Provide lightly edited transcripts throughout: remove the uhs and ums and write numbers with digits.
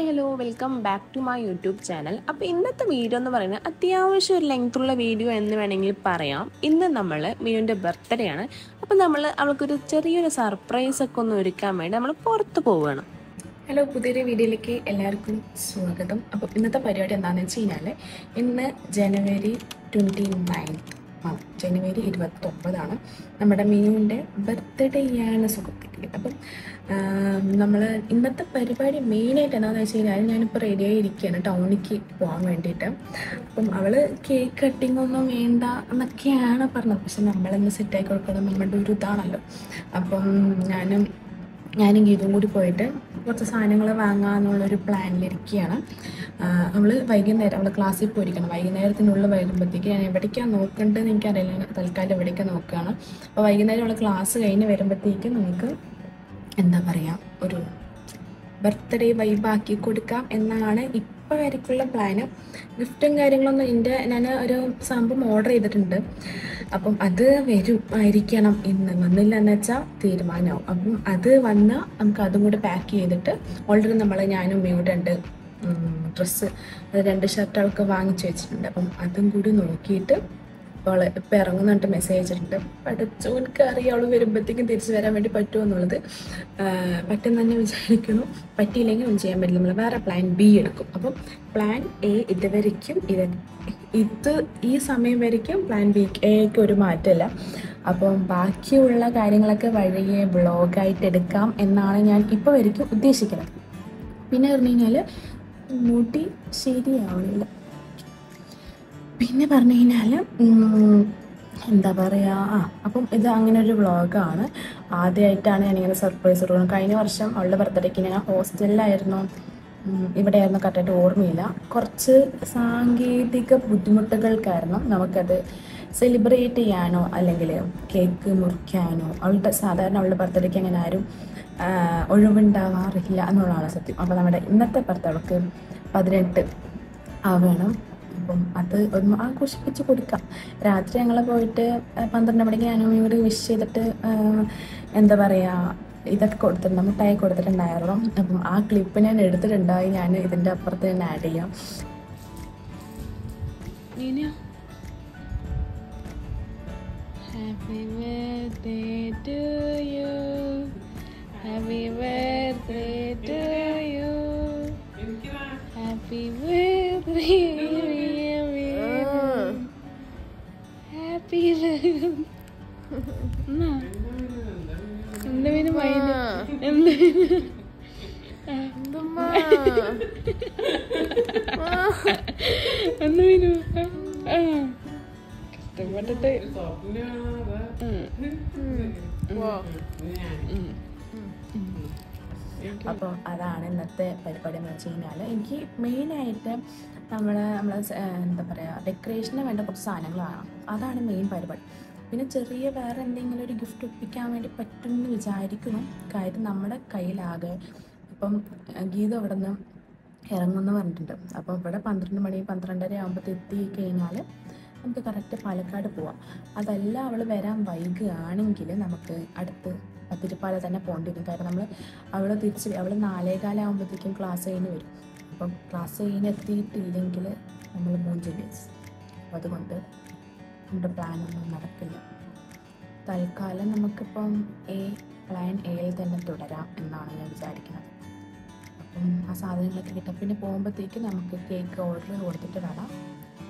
Hello welcome back to my YouTube channel. അപ്പോൾ ഇന്നത്തെ video എന്ന് പറയുന്നത് അത്യാവശ്യം ഒരു ലെങ്ത്തുള്ള വീഡിയോ എന്ന് വേണമെങ്കിൽ പറയാം. ഇന്ന് നമ്മൾ മിനുവിൻ്റെ ബർത്ത്ഡേ ആണ്. അപ്പോൾ അവൾക്കൊരു ചെറിയൊരു സർപ്രൈസ് ഒക്കെ ഒന്ന് ഒരുക്കാൻ വേണ്ടി നമ്മൾ പുറത്ത് പോവുകയാണ്. ഹലോ, പുതിയൊരു വീഡിയോയിലേക്ക് എല്ലാവർക്കും സ്വാഗതം. അപ്പോൾ ഇന്നത്തെ പരിപാടി എന്താണെന്ന് വെച്ച് കഴിഞ്ഞാൽ ഇന്ന് ജനുവരി 29 നമ്മുടെ മിനുവിൻ്റെ ബർത്ത്ഡേ ആണ് സുഹൃത്തുക്കളെ. അപ്പം നമ്മൾ ഇന്നത്തെ പരിപാടി മെയിനായിട്ട് എന്താണെന്ന് വെച്ച് കഴിഞ്ഞാൽ ഞാനിപ്പോൾ റെഡിയായി ഇരിക്കുകയാണ് ടൗണിലേക്ക് പോകാൻ വേണ്ടിയിട്ട്. അപ്പം അവൾ കേക്ക് കട്ടിങ് ഒന്നും വേണ്ട എന്നൊക്കെയാണ് പറഞ്ഞത്. പക്ഷെ നമ്മളെന്ന് സെറ്റാക്കി കൊടുക്കണം, നമ്മുടെ ഒരു ഇതാണല്ലോ. അപ്പം ഞാനും ഗീതും കൂടി പോയിട്ട് കുറച്ച് സാധനങ്ങൾ വാങ്ങാമെന്നുള്ളൊരു പ്ലാനിലിരിക്കുകയാണ്. അവൾ ക്ലാസ്സിൽ പോയിരിക്കണം. വൈകുന്നേരത്തിനുള്ളിൽ വരുമ്പോഴത്തേക്ക് ഞാൻ എവിടേക്കാണ് നോക്കേണ്ടതെന്ന് എനിക്കറിയില്ല. തൽക്കാലം എവിടേക്കാണ് നോക്കുകയാണ്. അപ്പോൾ വൈകുന്നേരം അവൾ ക്ലാസ് കഴിഞ്ഞ് വരുമ്പോഴത്തേക്ക് നമുക്ക് എന്താ പറയുക, ഒരു ബർത്ത്ഡേ വൈബാക്കി കൊടുക്കാം എന്നാണ് ഇപ്പോൾ വരയ്ക്കുള്ള പ്ലാന്. ഗിഫ്റ്റും കാര്യങ്ങളൊന്നും ഞാൻ ഒരു സംഭവം ഓർഡർ ചെയ്തിട്ടുണ്ട്. അപ്പം അത് ആയിരിക്കണം ഇന്ന്. വന്നില്ല എന്ന് വെച്ചാൽ തീരുമാനമാവും. അപ്പം അത് വന്നാൽ നമുക്ക് അതും കൂടെ പാക്ക് ചെയ്തിട്ട് ഓൾറെഡി ഞാനും ഇവിടെ 2 ഷർട്ടുകൾക്ക് വാങ്ങിച്ചു വെച്ചിട്ടുണ്ട്. അപ്പം അതും കൂടി നോക്കിയിട്ട് അവൾ ഇപ്പം ഇറങ്ങുന്നുണ്ട്, മെസ്സേജ് അയച്ചിട്ടുണ്ട്. പഠിച്ചു എനിക്കറിയാം അവൾ വരുമ്പോഴത്തേക്കും തിരിച്ചു വരാൻ വേണ്ടി പറ്റുമോ എന്നുള്ളത്. പറ്റുമെന്ന് തന്നെ വിചാരിക്കുന്നു. പറ്റിയില്ലെങ്കിൽ ഒന്നും ചെയ്യാൻ പറ്റില്ല, നമ്മൾ വേറെ പ്ലാൻ ബി എടുക്കും. അപ്പം പ്ലാൻ എ ഇതുവരയ്ക്കും ഈ സമയം വരയ്ക്കും പ്ലാൻ ബി എക്ക് ഒരു മാറ്റമില്ല. അപ്പം ബാക്കിയുള്ള കാര്യങ്ങളൊക്കെ വഴിയെ വ്ളോഗായിട്ട് എടുക്കാം എന്നാണ് ഞാൻ ഇപ്പോൾ വരയ്ക്കും ഉദ്ദേശിക്കുന്നത്. പിന്നെ പറഞ്ഞു കഴിഞ്ഞാൽ മുടി ശരിയാവണില്ല. പിന്നെ പറഞ്ഞു കഴിഞ്ഞാൽ എന്താ പറയുക, അപ്പം ഇത് അങ്ങനെ ഒരു വ്ളോഗാണ്. ആദ്യമായിട്ടാണ് ഞാനിങ്ങനെ സർപ്രൈസ് കൊടുക്കുന്നത്. കഴിഞ്ഞ വർഷം അവളുടെ ബർത്ത്ഡേക്ക് ഞാൻ ഹോസ്റ്റലിലായിരുന്നു, ഇവിടെയായിരുന്നു, കറക്റ്റായിട്ട് ഓർമ്മയില്ല. കുറച്ച് സാങ്കേതിക ബുദ്ധിമുട്ടുകൾ കാരണം നമുക്കത് സെലിബ്രേറ്റ് ചെയ്യാനോ അല്ലെങ്കിൽ കേക്ക് മുറിക്കാനോ സാധാരണ അവളുടെ ബർത്ത്ഡേക്ക് അങ്ങനെ ആരും ഒഴിവുണ്ടാവാറില്ല എന്നുള്ളതാണ് സത്യം. അപ്പോൾ നമ്മുടെ ഇന്നത്തെ ബർത്ത്ഡേ അവൾക്ക് 18 ആവണം. അപ്പം അത് ഒന്ന് ആഘോഷിപ്പിച്ച് കൊടുക്കാം. രാത്രി ഞങ്ങൾ പോയിട്ട് 12 മണിക്ക് ഞാനും കൂടി വിഷ് ചെയ്തിട്ട് എന്താ പറയുക, ഇതൊക്കെ കൊടുത്തിട്ടുണ്ട്, മിഠായി കൊടുത്തിട്ടുണ്ടായിരുന്നു. അപ്പം ആ ക്ലിപ്പ് ഞാൻ എടുത്തിട്ടുണ്ടായി. ഞാൻ ഇതിൻ്റെ അപ്പുറത്ത് തന്നെ ആഡ് ചെയ്യാം. Happy birthday to you, happy birthday to you, happy birthday, happy എന്ത് കഷ്ടപ്പെട്ടിട്ട് അപ്പോൾ അതാണ് ഇന്നത്തെ പരിപാടി എന്ന് വെച്ച് കഴിഞ്ഞാൽ എനിക്ക് മെയിനായിട്ട് നമ്മളെ എന്താ പറയുക, ഡെക്കറേഷന് വേണ്ട കുറച്ച് സാധനങ്ങൾ വേണം. അതാണ് മെയിൻ പരിപാടി. പിന്നെ ചെറിയ വേറെ എന്തെങ്കിലും ഒരു ഗിഫ്റ്റ് ഒപ്പിക്കാൻ വേണ്ടി പറ്റുമെന്ന് വിചാരിക്കണം. കാര്യം നമ്മുടെ കയ്യിലാകെ ഇപ്പം ഗീത അവിടെ നിന്ന് ഇറങ്ങുമെന്ന് പറഞ്ഞിട്ടുണ്ട്. അപ്പോൾ ഇവിടെ 12 മണി 12:30 ആകുമ്പോൾ എത്തി കഴിഞ്ഞാൽ നമുക്ക് കറക്റ്റ് പാലക്കാട് പോവാം. അതല്ല അവൾ വരാൻ വൈകുകയാണെങ്കിൽ നമുക്ക് അടുത്ത് പത്തിരിപ്പാല തന്നെ പോകേണ്ടി വരും. കാരണം അവൾ 4:15 ആകുമ്പോഴത്തേക്കും ക്ലാസ് കഴിഞ്ഞ് വരും. അപ്പം ക്ലാസ് കഴിഞ്ഞ് എത്തിയിട്ടില്ലെങ്കിൽ നമ്മൾ മൂഞ്ചില്ലേസ്. അപ്പോൾ അതുകൊണ്ട് നമ്മുടെ പ്ലാനൊന്നും നടക്കില്ല. തൽക്കാലം നമുക്കിപ്പം പ്ലാൻ എയിൽ തന്നെ തുടരാം എന്നാണ് ഞാൻ വിചാരിക്കുന്നത്. അപ്പം ആ സാധനങ്ങളൊക്കെ കിട്ടാം. പിന്നെ പോകുമ്പോഴത്തേക്ക് നമുക്ക് കേക്ക് ഓർഡർ കൊടുത്തിട്ട് വേണം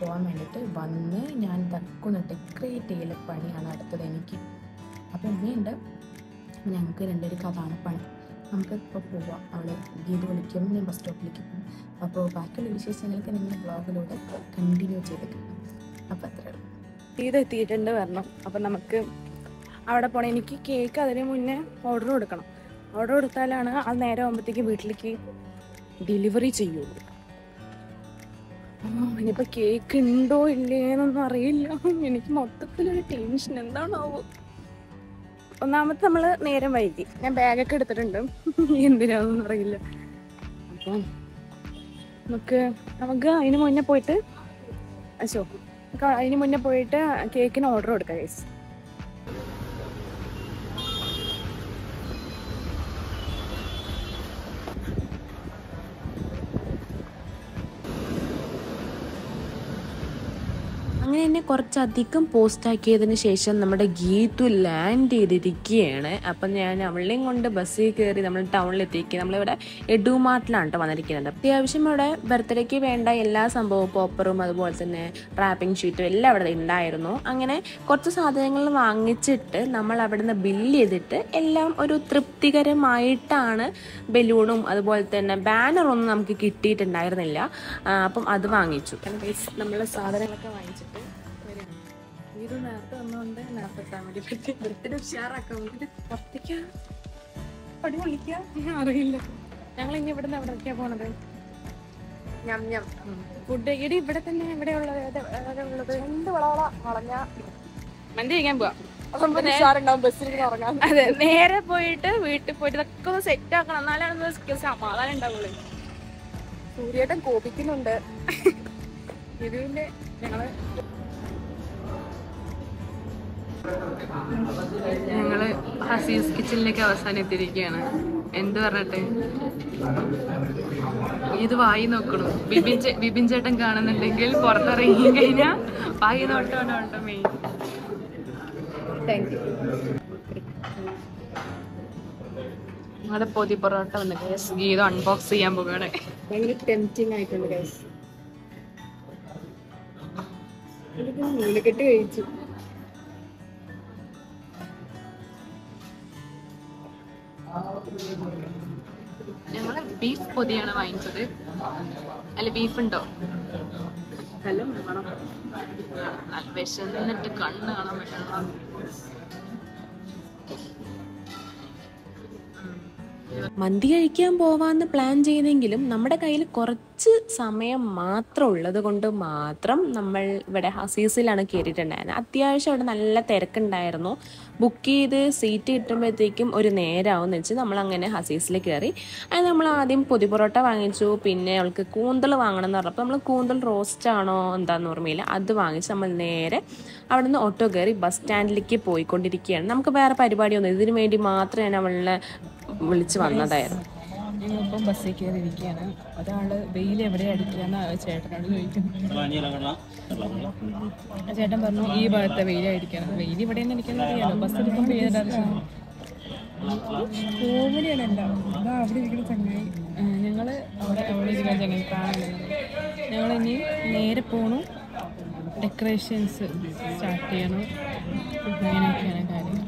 പോകാൻ വേണ്ടിയിട്ട്. വന്ന് ഞാൻ തക്കൊന്ന് ഡെക്കറേറ്റ് ചെയ്യൽ പണിയാണ് അടുത്തത് എനിക്ക്. അപ്പോൾ ഉമ്മയുണ്ട്, ഞങ്ങൾക്ക് 2 അതാണ് പണി. നമുക്ക് ഇപ്പോൾ പോവാം. അവൾ ഗീത് വിളിക്കും, ഞാൻ ബസ് സ്റ്റോപ്പിലേക്ക് പോകും. അപ്പോൾ ബാക്കിയുള്ള വിശേഷങ്ങൾക്ക് നിങ്ങൾ ബ്ലോഗിലൂടെ കണ്ടിന്യൂ ചെയ്തിട്ട്. അപ്പോൾ അത്ര ഗീത് എത്തിയിട്ടുണ്ട് വരണം. അപ്പം നമുക്ക് അവിടെ പോകണം. എനിക്ക് കേക്ക് അതിന് മുന്നേ ഓർഡർ കൊടുക്കണം. ഓർഡർ കൊടുത്താലാണ് അത് നേരെ ആകുമ്പോഴത്തേക്ക് വീട്ടിലേക്ക് ഡെലിവറി ചെയ്യുള്ളൂ. ഇനിയിപ്പോൾ കേക്ക് ഉണ്ടോ ഇല്ലേന്നൊന്നും അറിയില്ല. എനിക്ക് മൊത്തത്തിലൊരു ടെൻഷൻ. എന്താണാവോ. ഒന്നാമത്തെ നമ്മൾ നേരം വൈകി. ഞാൻ ബാഗൊക്കെ എടുത്തിട്ടുണ്ട്, എന്തിനാണെന്നൊന്നും അറിയില്ല. അപ്പം നമുക്ക് അതിന് മുന്നേ പോയിട്ട് കേക്കിന് ഓർഡർ കൊടുക്കാം ഗൈസ്. അങ്ങനെ തന്നെ കുറച്ചധികം പോസ്റ്റാക്കിയതിന് ശേഷം നമ്മുടെ ഗീതു ലാൻഡ് ചെയ്തിരിക്കുകയാണ്. അപ്പം ഞാൻ അവളെയും കൊണ്ട് ബസ്സിൽ കയറി നമ്മൾ ടൗണിലെത്തിക്കുക. നമ്മളിവിടെ എഡുമാർട്ടിലാണ് കേട്ടോ വന്നിരിക്കുന്നത്. അത്യാവശ്യം ഇവിടെ ബർത്ത്ഡേക്ക് വേണ്ട എല്ലാ സംഭവവും പോപ്പറും അതുപോലെ തന്നെ റാപ്പിംഗ് ഷീറ്റും എല്ലാം അവിടെ ഉണ്ടായിരുന്നു. അങ്ങനെ കുറച്ച് സാധനങ്ങൾ വാങ്ങിച്ചിട്ട് നമ്മൾ അവിടെ നിന്ന് ബില്ല് ചെയ്തിട്ട് എല്ലാം ഒരു തൃപ്തികരമായിട്ടാണ്. ബലൂണും അതുപോലെ തന്നെ ബാനറൊന്നും നമുക്ക് കിട്ടിയിട്ടുണ്ടായിരുന്നില്ല. അപ്പം അത് വാങ്ങിച്ചു. നമ്മൾ സാധനങ്ങളൊക്കെ വാങ്ങിച്ചിട്ട് ഇത് നേരത്തെ വന്നുകൊണ്ട് നേരത്തെ എത്താൻ വേണ്ടി പറ്റി ബർത്ത്ഡേ ഉഷാറാക്കാൻ വേണ്ടിട്ട് പുറത്തേക്ക് പടി വിളിക്കുക അറിയില്ല. ഞങ്ങൾ ഇനി ഇവിടെ നിന്ന് എവിടേക്കാ പോണത്? ഫുഡ് ഇടി ഇവിടെ തന്നെ എവിടെയുള്ളത്? എന്ത് വളഞ്ഞ മന്തി കഴിക്കാൻ പോവാം. അതെ, നേരെ പോയിട്ട് വീട്ടിൽ പോയിട്ട് ഇതൊക്കെ ഒന്ന് സെറ്റ് ആക്കണം, എന്നാലാണ് സമാധാനം ഉണ്ടാവുള്ളൂ. സൂര്യേട്ടൻ കോപിക്കുന്നുണ്ട്. ഇതിന്റെ ഞങ്ങള് ഹസീസ് കിച്ചണിലേക്ക് അവസാനം എത്തിയിരിക്കുകയാണ്. എന്ത് പറഞ്ഞിട്ട് ഇത് വായി നോക്കണു. ബിബിൻ ചേട്ടൻ കാണുന്നുണ്ടെങ്കിൽ പുറത്തിറങ്ങി കഴിഞ്ഞാൽ വായി നോട്ടോണ്ട് മെയിൻ. Thank you. ഞങ്ങളുടെ പൊതി പൊറോട്ട വന്ന് ഗൈസ് ഗീത അൺബോക്സ് ചെയ്യാൻ പോകുകയാണ്. ഭയങ്കര ടെംപ്റ്റിംഗ് ആയിട്ടുണ്ട് ഗൈസ്. നൂലക്കെട്ട് കഴിച്ചു. ഞങ്ങള് ബീഫ് പൊതിയാണ് വാങ്ങിച്ചത്. അല്ല, ബീഫ് ഉണ്ടോ? ഹലോ, നല്ല വിശന്നിട്ട് കണ്ണ് കാണാൻ പറ്റണം. മന്തി കഴിക്കാൻ പോവാന്ന് പ്ലാൻ ചെയ്തെങ്കിലും നമ്മുടെ കയ്യിൽ കുറച്ച് സമയം മാത്രം ഉള്ളത് കൊണ്ട് മാത്രം നമ്മൾ ഇവിടെ ഹസീസിലാണ് കയറിയിട്ടുണ്ടായിരുന്നത്. അത്യാവശ്യം അവിടെ നല്ല തിരക്കുണ്ടായിരുന്നു. ബുക്ക് ചെയ്ത് സീറ്റ് കിട്ടുമ്പോഴത്തേക്കും ഒരു നേരമാവെന്ന് വെച്ച് നമ്മളങ്ങനെ ഹസീസിൽ കയറി. അത് നമ്മൾ ആദ്യം പൊതി പൊറോട്ട വാങ്ങിച്ചു. പിന്നെ അവൾക്ക് കൂന്തൽ വാങ്ങണം എന്ന് പറഞ്ഞപ്പോൾ നമ്മൾ കൂന്തൽ റോസ്റ്റ് ആണോ എന്താണെന്ന് ഓർമ്മയില്ല, അത് വാങ്ങിച്ച് നമ്മൾ നേരെ അവിടെ നിന്ന് ഓട്ടോ കയറി ബസ് സ്റ്റാൻഡിലേക്ക് പോയിക്കൊണ്ടിരിക്കുകയാണ്. നമുക്ക് വേറെ പരിപാടിയൊന്നും ഇതിനു വേണ്ടി മാത്രം ഞാൻ അവളെ വിളിച്ച് വന്നതായിരുന്നു. ഞങ്ങളിപ്പം ബസ്സിൽ കയറി ഇരിക്കുകയാണ്. ഒരാള് വെയിൽ എവിടെ അടിക്കുകയെന്ന് ചേട്ടനോട് ചോദിക്കുന്നു. ചേട്ടൻ പറഞ്ഞു ഈ ഭാഗത്തെ വെയിലടിക്കണം. വെയിൽ ഇവിടെ നിന്ന് അടിക്കാൻ അറിയാലോ, ബസ്സിലിപ്പം കോമഡിയാണല്ല. അതാ അവിടെ ഇരിക്കുന്ന ചങ്ങായി. ഞങ്ങൾ അവിടെ ഇരിക്കുന്ന ചങ്ങായി കാണുന്നത്. ഞങ്ങളിനി നേരെ പോകണം, ഡെക്കറേഷൻസ് സ്റ്റാർട്ട് ചെയ്യണം. അങ്ങനെയൊക്കെയാണ് കാര്യങ്ങൾ.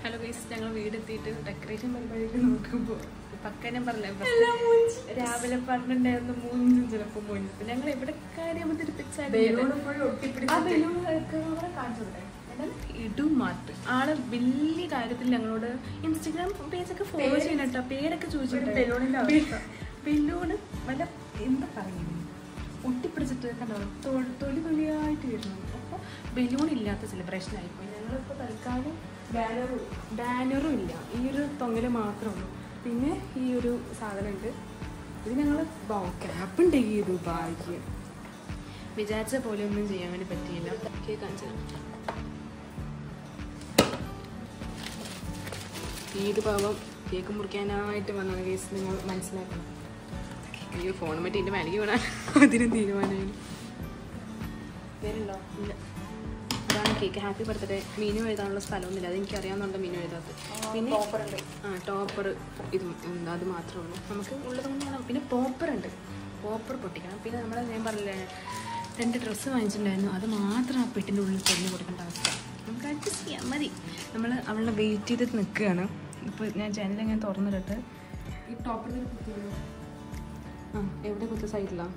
ഹലോ ഗൈസ്, ഞങ്ങൾ വീടെത്തിയിട്ട് ഡെക്കറേഷൻ പരിപാടിയൊക്കെ നോക്കുമ്പോൾ പക്കനെ പറഞ്ഞ രാവിലെ പറഞ്ഞിട്ടുണ്ടായിരുന്നു 3 ചിലപ്പോൾ പോയിട്ട് ഞങ്ങൾ എവിടെ കാര്യം ഇടുമാർട്ട് ആള് വലിയ കാര്യത്തിൽ ഞങ്ങളോട് ഇൻസ്റ്റഗ്രാം പേജൊക്കെ ഫോളോ ചെയ്യണട്ടോ, പേരൊക്കെ ചോദിച്ചിട്ട് ബലൂണ് വല്ല എന്താ പറയുന്നത് ഒട്ടിപ്പിടിച്ചിട്ട് കണ്ടോ തൊലി തൊലിയായിട്ട് വരുന്നു. അപ്പോൾ ബലൂൺ ഇല്ലാത്ത സെലിബ്രേഷൻ ആയിപ്പോയി. ഞങ്ങളിപ്പോൾ തൽക്കാലം ബാനറും ഇല്ല, ഈ ഒരു തൊങ്ങൽ മാത്രമേ ഉള്ളൂ. പിന്നെ ഈ ഒരു സാധനമുണ്ട്, ഇത് ഞങ്ങൾ ക്യാപ്പ് ഉണ്ടെങ്കിൽ ചെയ്തു. ഭാഗ്യം വിചാരിച്ച പോലെ ഒന്നും ചെയ്യാൻ വേണ്ടി പറ്റിയില്ല. കേക്ക് കാണിച്ചു ഈദ് പാവം കേക്ക് മുറിക്കാനായിട്ട് വന്നത് കേസ് നിങ്ങൾ മനസ്സിലാക്കണം. ഈ ഫോൺ പറ്റി എൻ്റെ മേലേക്ക് വീണാൽ അതിനും തീരുമാനമാണ്. പേരുണ്ടോ? ഇല്ല. അതാണ് കേക്ക്. Happy birthday. മീനു എഴുതാനുള്ള സ്ഥലമൊന്നുമില്ല, അത് എനിക്ക് അറിയാവുന്നുണ്ട് മീനു എഴുതാത്തത്. പിന്നെ ടോപ്പർ ഇത് അത് മാത്രമേ ഉള്ളൂ നമുക്ക് ഉള്ളത് കൊണ്ട് വേണം. പിന്നെ പോപ്പറുണ്ട്, പോപ്പർ പൊട്ടിക്കണം. പിന്നെ ഞാൻ പറഞ്ഞില്ലേ 2 ഡ്രസ്സ് വാങ്ങിച്ചിട്ടുണ്ടായിരുന്നു, അത് മാത്രം ആ പെട്ടിൻ്റെ ഉള്ളിൽ പൊടിഞ്ഞ് കൊടുക്കേണ്ട അവസ്ഥ. നമുക്ക് അഡ്ജസ്റ്റ് ചെയ്യാം, മതി. നമ്മൾ അവളെ വെയിറ്റ് ചെയ്തിട്ട് നിൽക്കുകയാണ്. ഇപ്പോൾ ഞാൻ ജനലിങ്ങനെ തുറന്നിട്ട് ഈ ടോപ്പിൽ കുത്തിയോ? എവിടെ കുത്ത? സൈഡിലാണ്.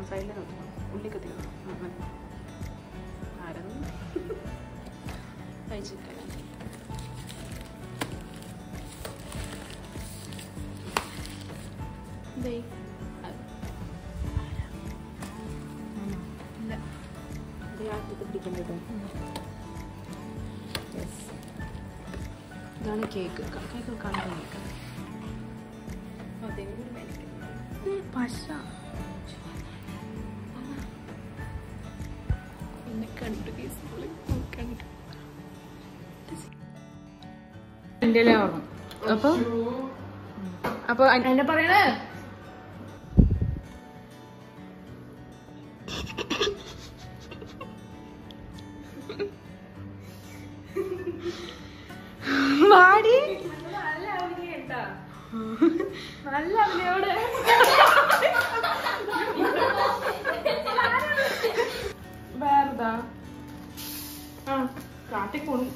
സൈഡിൽ ഉള്ളി കത്തിക്കണം. ആരും കഴിച്ചിട്ടില്ല. പിടിക്കേണ്ടത് ഇതാണ് കേക്ക്. കേക്ക് കാണാൻ പശ എന്നെ കണ്ടു കണ്ടു എൻ്റെ ഓർമ്മ. അപ്പൊ എന്നെ പറയണേ നല്ല അഭിനയോടെ വേറെതാ കാട്ടിക്കൊണ്ട്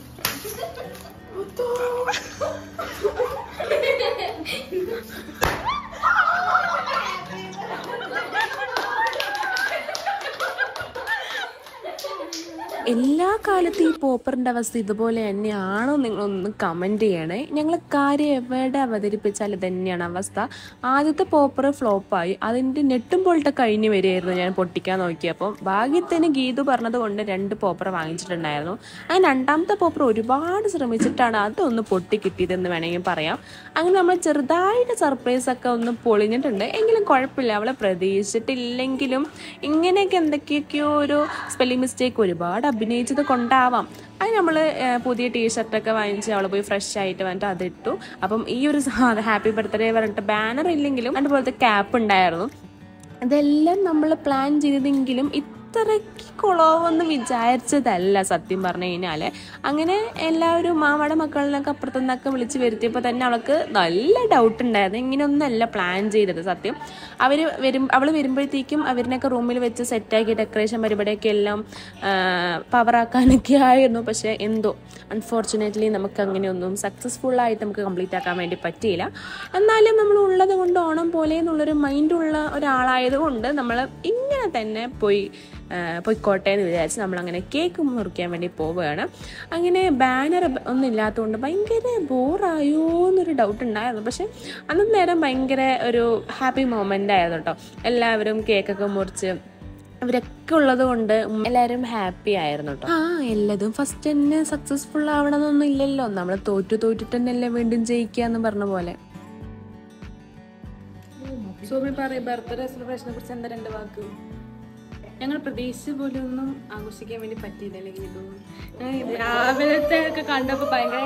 എല്ലാ കാലത്തും ഈ പോപ്പറിൻ്റെ അവസ്ഥ ഇതുപോലെ തന്നെയാണോ നിങ്ങളൊന്ന് കമൻറ്റ് ചെയ്യണേ. ഞങ്ങൾ കാര്യം എവിടെ അവതരിപ്പിച്ചാൽ തന്നെയാണ് അവസ്ഥ. ആദ്യത്തെ പോപ്പർ ഫ്ലോപ്പായി, അതിൻ്റെ നെട്ടും പോളിട്ട് കഴിഞ്ഞ് വരികയായിരുന്നു ഞാൻ പൊട്ടിക്കാൻ നോക്കിയപ്പോൾ. ഭാഗ്യത്തിന് ഗീതു പറഞ്ഞത് കൊണ്ട് 2 പോപ്പർ വാങ്ങിച്ചിട്ടുണ്ടായിരുന്നു. ആ രണ്ടാമത്തെ പോപ്പർ ഒരുപാട് ശ്രമിച്ചിട്ടാണ് അതൊന്ന് പൊട്ടി കിട്ടിയതെന്ന് വേണമെങ്കിൽ പറയാം. അങ്ങനെ നമ്മൾ ചെറുതായിട്ട് സർപ്രൈസൊക്കെ ഒന്ന് പൊളിഞ്ഞിട്ടുണ്ട്. എങ്കിലും കുഴപ്പമില്ല, അവളെ പ്രതീക്ഷിച്ചിട്ടില്ലെങ്കിലും ഇങ്ങനെയൊക്കെ എന്തൊക്കെയൊക്കെയോ ഒരു സ്പെല്ലിംഗ് മിസ്റ്റേക്ക് ഒരുപാട് അഭിനയിച്ചത് കൊണ്ടാവാം. അത് നമ്മൾ പുതിയ ടീഷർട്ടൊക്കെ വാങ്ങിച്ച് അവൾ പോയി ഫ്രഷ് ആയിട്ട് വന്നിട്ട് അതിട്ടു. അപ്പം ഈ ഒരു ഹാപ്പി ബർത്ത്ഡേ പറഞ്ഞിട്ട് ബാനർ ഇല്ലെങ്കിലും അതുപോലത്തെ ക്യാപ്പ് ഉണ്ടായിരുന്നു. ഇതെല്ലാം നമ്മൾ പ്ലാൻ ചെയ്തതെങ്കിലും ഇത്രയ്ക്ക് കുളവെന്ന് വിചാരിച്ചതല്ല സത്യം പറഞ്ഞു കഴിഞ്ഞാൽ. അങ്ങനെ എല്ലാവരും മാമയുടെ മക്കളിനൊക്കെ അപ്പുറത്തുനിന്നൊക്കെ വിളിച്ച് വരുത്തിയപ്പോൾ തന്നെ അവൾക്ക് നല്ല ഡൗട്ട് ഉണ്ടായിരുന്നു. ഇങ്ങനെയൊന്നല്ല പ്ലാൻ ചെയ്തത് സത്യം. അവൾ വരുമ്പോഴത്തേക്കും അവരിനൊക്കെ റൂമിൽ വെച്ച് സെറ്റാക്കി ഡെക്കറേഷൻ പരിപാടിയൊക്കെ എല്ലാം പവറാക്കാനൊക്കെ ആയിരുന്നു. പക്ഷേ എന്തോ അൺഫോർച്ചുനേറ്റ്ലി നമുക്ക് അങ്ങനെയൊന്നും സക്സസ്ഫുള്ളായിട്ട് നമുക്ക് കംപ്ലീറ്റ് ആക്കാൻ വേണ്ടി പറ്റിയില്ല. എന്നാലും നമ്മൾ ഉള്ളത് കൊണ്ട് ഓണം പോലെ എന്നുള്ളൊരു മൈൻഡുള്ള ഒരാളായതുകൊണ്ട് നമ്മൾ ഇങ്ങനെ തന്നെ പൊയ്ക്കോട്ടെ എന്ന് വിചാരിച്ച് നമ്മളങ്ങനെ കേക്ക് മുറിക്കാൻ വേണ്ടി പോവുകയാണ്. അങ്ങനെ ബാനർ ഒന്നും ഇല്ലാത്തതുകൊണ്ട് ഭയങ്കര ബോറായോ എന്നൊരു ഡൗട്ട് ഉണ്ടായിരുന്നു. പക്ഷെ അന്നത്തെ നേരം ഭയങ്കര ഒരു ഹാപ്പി മൊമെൻ്റ് ആയിരുന്നു കേട്ടോ. എല്ലാവരും കേക്കൊക്കെ മുറിച്ച് അവരൊക്കെ ഉള്ളത് കൊണ്ട് എല്ലാവരും ഹാപ്പി ആയിരുന്നു കേട്ടോ. എല്ലാതും ഫസ്റ്റ് തന്നെ സക്സസ്ഫുൾ ആവണമെന്നൊന്നും ഇല്ലല്ലോ. നമ്മൾ തോറ്റിട്ട് തന്നെയല്ലേ വീണ്ടും ജയിക്കുക എന്ന് പറഞ്ഞ പോലെ. സോമി പറയും ബർത്ത്ഡേ സെലിബ്രേഷനെ കുറിച്ച് എന്താ 2 വാക്ക്? ഞങ്ങൾ പ്രതീക്ഷിച്ച പോലെ ഒന്നും ആഘോഷിക്കാൻ വേണ്ടി പറ്റിയില്ല. അല്ലെങ്കിൽ ഇതൊന്നും രാവിലത്തെ ഒക്കെ കണ്ടപ്പോൾ ഭയങ്കര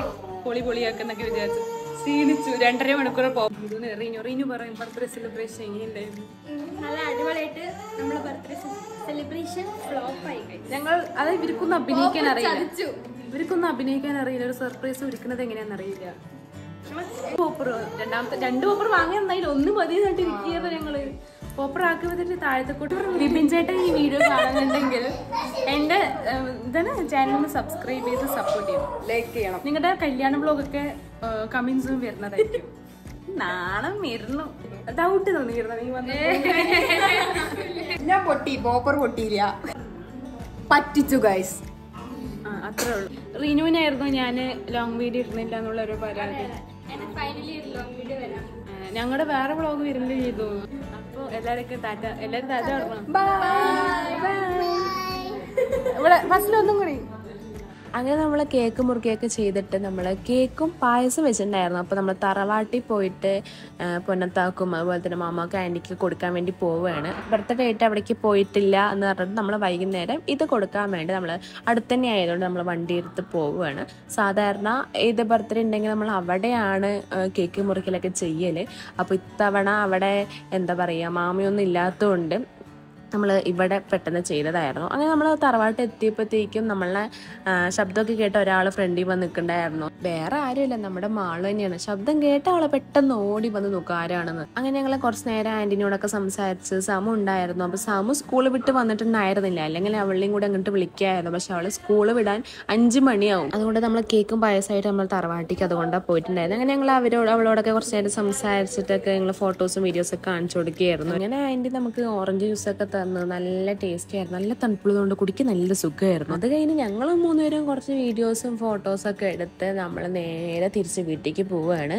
പൊളിയാക്കുന്നൊക്കെ വിചാരിച്ചു. ക്ഷീണിച്ചു. 2.5 മണിക്കൂർ പോകും. റീനു പറയും ബർത്ത്ഡേ സെലിബ്രേഷൻ എങ്ങനെയുണ്ടായിരുന്നു? നല്ല അടിപൊളിയായിട്ട് നമ്മളെ ബർത്ത്ഡേ സെലിബ്രേഷൻ ഫ്ലോപ്പായി. ഞങ്ങൾ അത് ഇവർക്കൊന്നും അഭിനയിക്കാൻ അറിയില്ല. ഒരു സർപ്രൈസ് ഒരുക്കുന്നത് എങ്ങനെയാണെന്ന് അറിയില്ല. പോപ്പർ 2 പോപ്പർ വാങ്ങാൻ എന്തായാലും 1 മതി ഇരിക്കുകയായിരുന്നു ഞങ്ങള്. പോപ്പർ ആക്കി വന്നിട്ട് താഴത്തെക്കൂട്ട് വിപിൻ ചേട്ടൻ ഈ വീഡിയോ കാണുന്നുണ്ടെങ്കിൽ എൻ്റെ ചാനലിന് സബ്സ്ക്രൈബ് ചെയ്ത് സപ്പോർട്ട് ചെയ്യണം, ലൈക്ക് ചെയ്യണം. നിങ്ങളുടെ കല്യാണ വ്ളോഗൊക്കെ കമന്റ്സും വരുന്നതായിരിക്കും. നാണം വരുന്നു, ഡൗട്ട് തോന്നിയിരുന്നു നീ വന്ന്. ഞാൻ പോപ്പർ പൊട്ടിയില്ല, പറ്റിച്ചു ഗൈസ്. അത്രേ ഉള്ളൂ. റീനുവിനായിരുന്നു ഞാൻ ലോങ് വീഡിയോ ഇടുന്നില്ല എന്നുള്ള ഒരു പരാതി. ഞങ്ങളുടെ വേറെ വ്ളോഗ് വരുമ്പോൾ ചെയ്തു. അപ്പോൾ എല്ലാവരും ടാറ്റ പറഞ്ഞു. ഇവിടെ ഫസ്റ്റിലൊന്നും കൂടി അങ്ങനെ നമ്മൾ കേക്ക് മുറിക്കുകയൊക്കെ ചെയ്തിട്ട് നമ്മൾ കേക്കും പായസം വെച്ചിട്ടുണ്ടായിരുന്നു. അപ്പോൾ നമ്മൾ തറവാട്ടിൽ പോയിട്ട് പൊന്നത്താക്കും അതുപോലെ തന്നെ മാമാക്കും ആൻറ്റിക്ക് കൊടുക്കാൻ വേണ്ടി പോവുകയാണ്. ബർത്ത്ഡേ ആയിട്ട് അവിടേക്ക് പോയിട്ടില്ല എന്ന് പറഞ്ഞിട്ട് നമ്മൾ വൈകുന്നേരം ഇത് കൊടുക്കാൻ വേണ്ടി നമ്മൾ അടുത്തന്നെ ആയതുകൊണ്ട് നമ്മൾ വണ്ടി എടുത്ത് പോവുകയാണ്. സാധാരണ ഏത് ബർത്ത്ഡേ ഉണ്ടെങ്കിൽ നമ്മൾ അവിടെയാണ് കേക്ക് മുറിക്കലൊക്കെ ചെയ്യൽ. അപ്പോൾ ഇത്തവണ അവിടെ എന്താ പറയുക മാമയൊന്നും ഇല്ലാത്തതുകൊണ്ട് നമ്മൾ ഇവിടെ പെട്ടെന്ന് ചെയ്തതായിരുന്നു. അങ്ങനെ നമ്മൾ തറവാട്ട് എത്തിയപ്പോഴത്തേക്കും നമ്മളെ ശബ്ദമൊക്കെ കേട്ട ഒരാൾ ഫ്രണ്ടിൽ വന്ന് നിൽക്കണ്ടായിരുന്നു. വേറെ ആരുമില്ല, നമ്മുടെ മാള് തന്നെയാണ്. ശബ്ദം കേട്ട ആളെ പെട്ടെന്ന് ഓടി വന്ന് നോക്കുക ആരാണെന്ന്. അങ്ങനെ ഞങ്ങൾ കുറച്ച് നേരം ആൻറ്റിനോടൊക്കെ സംസാരിച്ച് സമു ഉണ്ടായിരുന്നു. അപ്പോൾ സമു സ്കൂൾ വിട്ട് വന്നിട്ടുണ്ടായിരുന്നില്ല, അല്ലെങ്കിൽ അവളെയും കൂടെ അങ്ങോട്ട് വിളിക്കായിരുന്നു. പക്ഷെ അവൾ സ്കൂൾ വിടാൻ 5 മണിയാവും. അതുകൊണ്ട് നമ്മൾ കേക്കും പായസമായിട്ട് നമ്മൾ തറവാട്ടിക്ക് അതുകൊണ്ടാണ് പോയിട്ടുണ്ടായിരുന്നു. അങ്ങനെ ഞങ്ങൾ അവളോടൊക്കെ കുറച്ച് നേരം സംസാരിച്ചിട്ടൊക്കെ ഞങ്ങൾ ഫോട്ടോസും വീഡിയോസൊക്കെ കാണിച്ചു കൊടുക്കുകയായിരുന്നു. അങ്ങനെ ആൻറ്റി നമുക്ക് ഓറഞ്ച് ജ്യൂസൊക്കെ നല്ല ടേസ്റ്റ് ആയിരുന്നു, നല്ല തണുപ്പുള്ളതുകൊണ്ട് കുടിക്കാൻ നല്ല സുഖമായിരുന്നു. അത് കഴിഞ്ഞ് ഞങ്ങൾ 3 പേരും കുറച്ച് വീഡിയോസും ഫോട്ടോസൊക്കെ എടുത്ത് നമ്മൾ നേരെ തിരിച്ച് വീട്ടിലേക്ക് പോവുകയാണ്.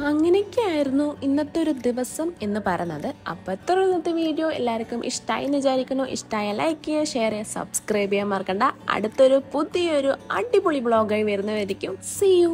അങ്ങനെയൊക്കെ ആയിരുന്നു ഇന്നത്തെ ഒരു ദിവസം എന്ന് പറയുന്നത്. അപ്പോൾ എത്ര ഇന്നത്തെ വീഡിയോ എല്ലാവർക്കും ഇഷ്ടമായി എന്ന് വിചാരിക്കുന്നു. ഇഷ്ടമായ ലൈക്ക് ചെയ്യുക, ഷെയർ ചെയ്യുക, സബ്സ്ക്രൈബ് ചെയ്യാൻ മറക്കണ്ട. അടുത്തൊരു പുതിയൊരു അടിപൊളി ബ്ലോഗായി വരുന്നതായിരിക്കും. See you.